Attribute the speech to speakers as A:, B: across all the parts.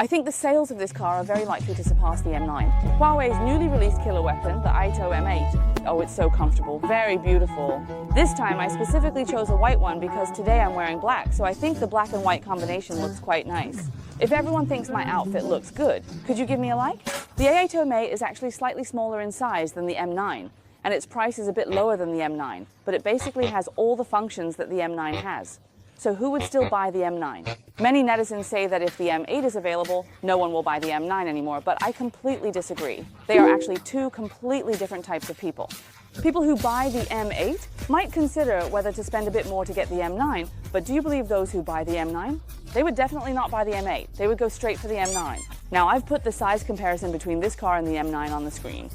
A: I think the sales of this car are very likely to surpass the M9. Huawei's newly released killer weapon, the AITO M8. Oh, it's so comfortable, very beautiful. This time I specifically chose a white one because today I'm wearing black, so I think the black and white combination looks quite nice. If everyone thinks my outfit looks good, could you give me a like? The AITO M8 is actually slightly smaller in size than the M9, and its price is a bit lower than the M9, but it basically has all the functions that the M9 has. So who would still buy the M9? Many netizens say that if the M8 is available, no one will buy the M9 anymore, but I completely disagree. They are actually two completely different types of people. People who buy the M8 might consider whether to spend a bit more to get the M9, but do you believe those who buy the M9? They would definitely not buy the M8. They would go straight for the M9. Now, I've put the size comparison between this car and the M9 on the screen.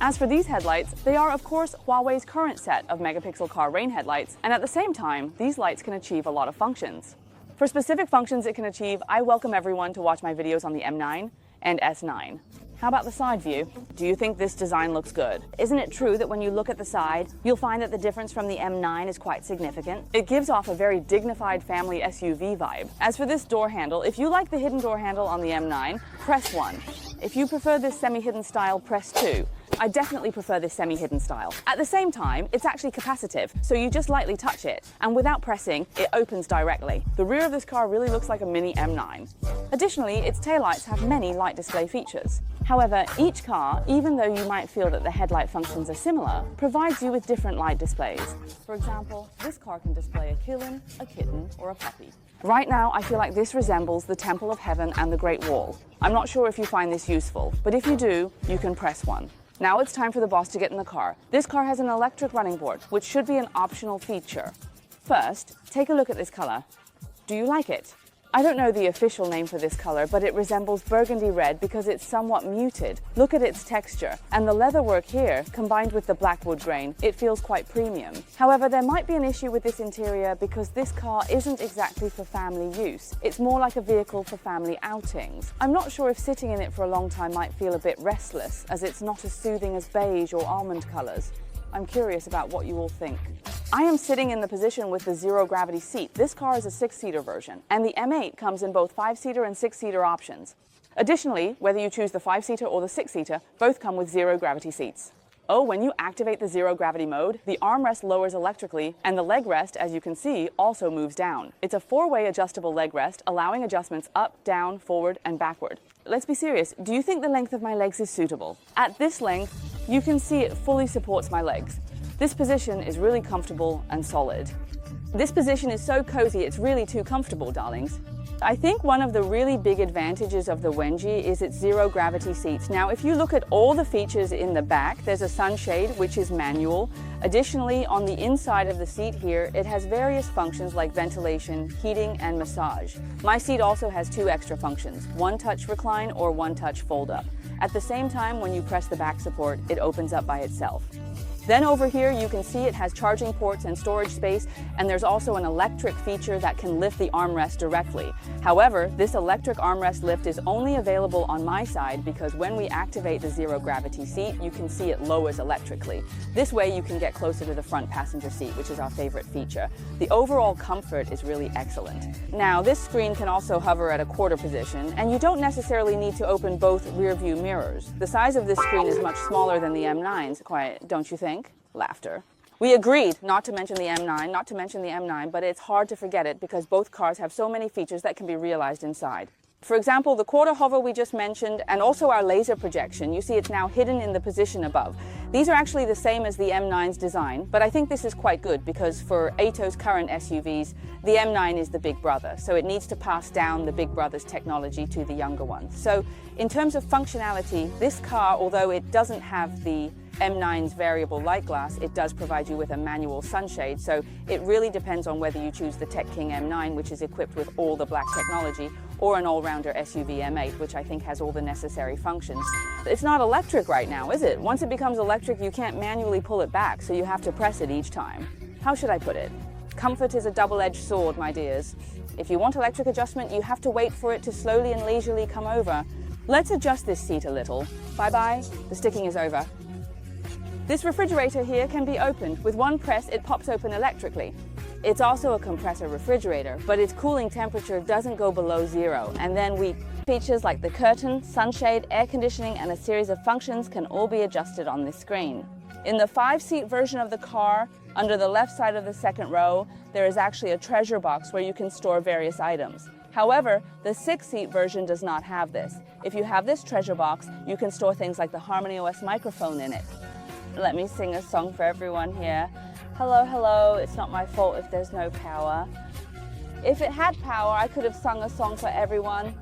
A: As for these headlights, they are of course Huawei's current set of megapixel car rain headlights, and at the same time, these lights can achieve a lot of functions. For specific functions it can achieve, I welcome everyone to watch my videos on the M9 and S9. How about the side view? Do you think this design looks good? Isn't it true that when you look at the side, you'll find that the difference from the M9 is quite significant? It gives off a very dignified family SUV vibe. As for this door handle, if you like the hidden door handle on the M9, press 1. If you prefer this semi-hidden style, press 2. I definitely prefer this semi-hidden style. At the same time, it's actually capacitive, so you just lightly touch it, and without pressing, it opens directly. The rear of this car really looks like a mini M9. Additionally, its taillights have many light display features. However, each car, even though you might feel that the headlight functions are similar, provides you with different light displays. For example, this car can display a kitten, or a puppy. Right now, I feel like this resembles the Temple of Heaven and the Great Wall. I'm not sure if you find this useful, but if you do, you can press 1. Now it's time for the boss to get in the car. This car has an electric running board, which should be an optional feature. First, take a look at this color. Do you like it? I don't know the official name for this color, but it resembles burgundy red because it's somewhat muted. Look at its texture, and the leatherwork here, combined with the black wood grain, it feels quite premium. However, there might be an issue with this interior because this car isn't exactly for family use. It's more like a vehicle for family outings. I'm not sure if sitting in it for a long time might feel a bit restless, as it's not as soothing as beige or almond colors. I'm curious about what you all think. I am sitting in the position with the zero-gravity seat. This car is a 6-seater version, and the M8 comes in both 5-seater and 6-seater options. Additionally, whether you choose the 5-seater or the 6-seater, both come with zero-gravity seats. Oh, when you activate the zero-gravity mode, the armrest lowers electrically, and the leg rest, as you can see, also moves down. It's a 4-way adjustable leg rest, allowing adjustments up, down, forward, and backward. Let's be serious, do you think the length of my legs is suitable? At this length, you can see it fully supports my legs. This position is really comfortable and solid. This position is so cozy, it's really too comfortable, darlings. I think one of the really big advantages of the Wenji is its zero-gravity seats. Now, if you look at all the features in the back, there's a sunshade, which is manual. Additionally, on the inside of the seat here, it has various functions like ventilation, heating, and massage. My seat also has 2 extra functions, one-touch recline or one-touch fold-up. At the same time, when you press the back support, it opens up by itself. Then over here, you can see it has charging ports and storage space, and there's also an electric feature that can lift the armrest directly. However, this electric armrest lift is only available on my side because when we activate the zero-gravity seat, you can see it lowers electrically. This way, you can get closer to the front passenger seat, which is our favorite feature. The overall comfort is really excellent. Now, this screen can also hover at a quarter position, and you don't necessarily need to open both rear view mirrors. The size of this screen is much smaller than the M9's, quite, don't you think? Laughter. We agreed not to mention the M9, but it's hard to forget it because both cars have so many features that can be realized inside. For example, the quarter hover we just mentioned, and also our laser projection. You see it's now hidden in the position above. These are actually the same as the M9's design, but I think this is quite good because for AITO's current SUVs, the M9 is the big brother, so it needs to pass down the big brother's technology to the younger ones. So in terms of functionality, this car, although it doesn't have the M9's variable light glass, it does provide you with a manual sunshade, so it really depends on whether you choose the Tech King M9, which is equipped with all the black technology, or an all-rounder SUV M8, which I think has all the necessary functions. It's not electric right now, is it? Once it becomes electric, you can't manually pull it back, so you have to press it each time. How should I put it? Comfort is a double-edged sword, my dears. If you want electric adjustment, you have to wait for it to slowly and leisurely come over. Let's adjust this seat a little. Bye-bye, the sticking is over. This refrigerator here can be opened. With one press, it pops open electrically. It's also a compressor refrigerator, but its cooling temperature doesn't go below 0, and then we Features like the curtain, sunshade, air conditioning, and a series of functions can all be adjusted on this screen. In the 5-seat version of the car, under the left side of the second row, there is actually a treasure box where you can store various items. However, the 6-seat version does not have this. If you have this treasure box, you can store things like the HarmonyOS microphone in it. Let me sing a song for everyone here. Hello, hello, it's not my fault if there's no power. If it had power, I could have sung a song for everyone.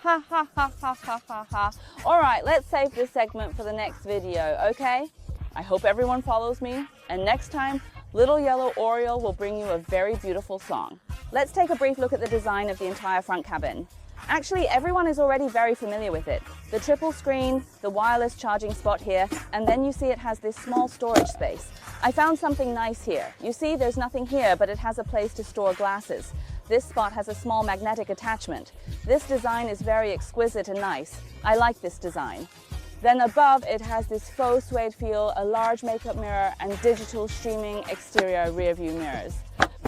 A: Ha ha ha ha ha ha ha. All right, let's save this segment for the next video, okay? I hope everyone follows me, and next time, Little Yellow Oriole will bring you a very beautiful song. Let's take a brief look at the design of the entire front cabin. Actually, everyone is already very familiar with it. The triple screen, the wireless charging spot here, and then you see it has this small storage space. I found something nice here. You see, there's nothing here, but it has a place to store glasses. This spot has a small magnetic attachment. This design is very exquisite and nice. I like this design. Then above, it has this faux suede feel, a large makeup mirror, and digital streaming exterior rear view mirrors.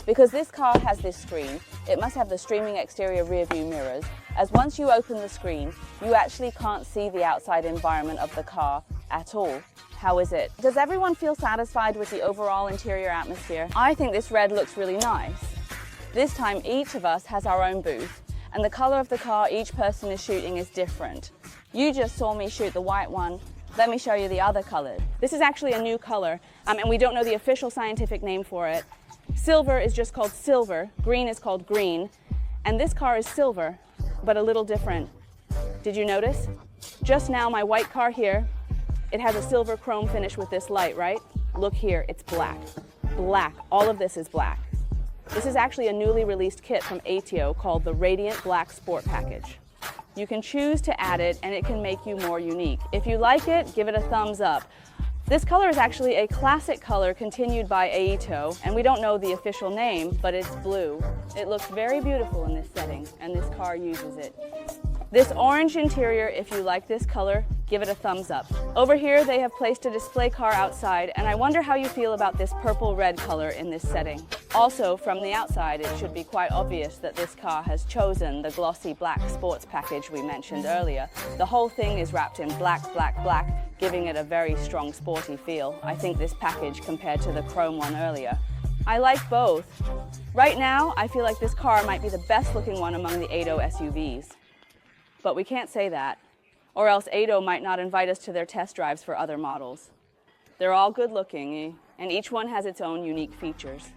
A: Because this car has this screen, it must have the streaming exterior rear view mirrors, as once you open the screen, you actually can't see the outside environment of the car at all. How is it? Does everyone feel satisfied with the overall interior atmosphere? I think this red looks really nice. This time, each of us has our own booth, and the color of the car each person is shooting is different. You just saw me shoot the white one. Let me show you the other color. This is actually a new color, and we don't know the official scientific name for it. Silver is just called silver, green is called green, and this car is silver, but a little different. Did you notice? Just now, my white car here, it has a silver chrome finish with this light, right? Look here, it's black. Black, all of this is black. This is actually a newly released kit from AITO called the Radiant Black Sport Package. You can choose to add it, and it can make you more unique. If you like it, give it a thumbs up. This color is actually a classic color continued by AITO, and we don't know the official name, but it's blue. It looks very beautiful in this setting, and this car uses it. This orange interior, if you like this color, give it a thumbs up. Over here, they have placed a display car outside, and I wonder how you feel about this purple-red color in this setting. Also, from the outside, it should be quite obvious that this car has chosen the glossy black sports package we mentioned earlier. The whole thing is wrapped in black, black, black, giving it a very strong sporty feel. I think this package compared to the chrome one earlier. I like both. Right now, I feel like this car might be the best looking one among the AITO SUVs. But we can't say that, or else AITO might not invite us to their test drives for other models. They're all good looking, and each one has its own unique features.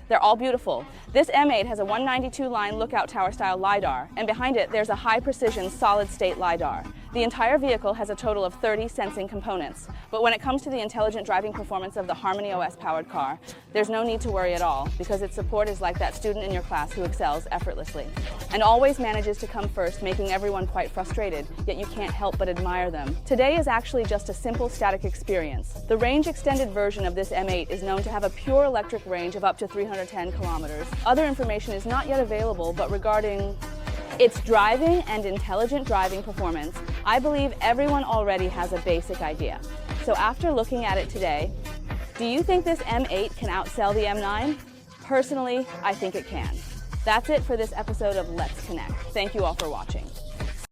A: They're all beautiful. This M8 has a 192-line lookout tower style LiDAR, and behind it there's a high-precision solid-state LiDAR. The entire vehicle has a total of 30 sensing components, but when it comes to the intelligent driving performance of the HarmonyOS powered car, there's no need to worry at all, because its support is like that student in your class who excels effortlessly, and always manages to come first, making everyone quite frustrated, yet you can't help but admire them. Today is actually just a simple static experience. The range-extended version of this M8 is known to have a pure electric range of up to 310 kilometers. Other information is not yet available, but regarding its driving and intelligent driving performance, I believe everyone already has a basic idea. So after looking at it today, do you think this M8 can outsell the M9? Personally, I think it can. That's it for this episode of Let's Connect. Thank you all for watching.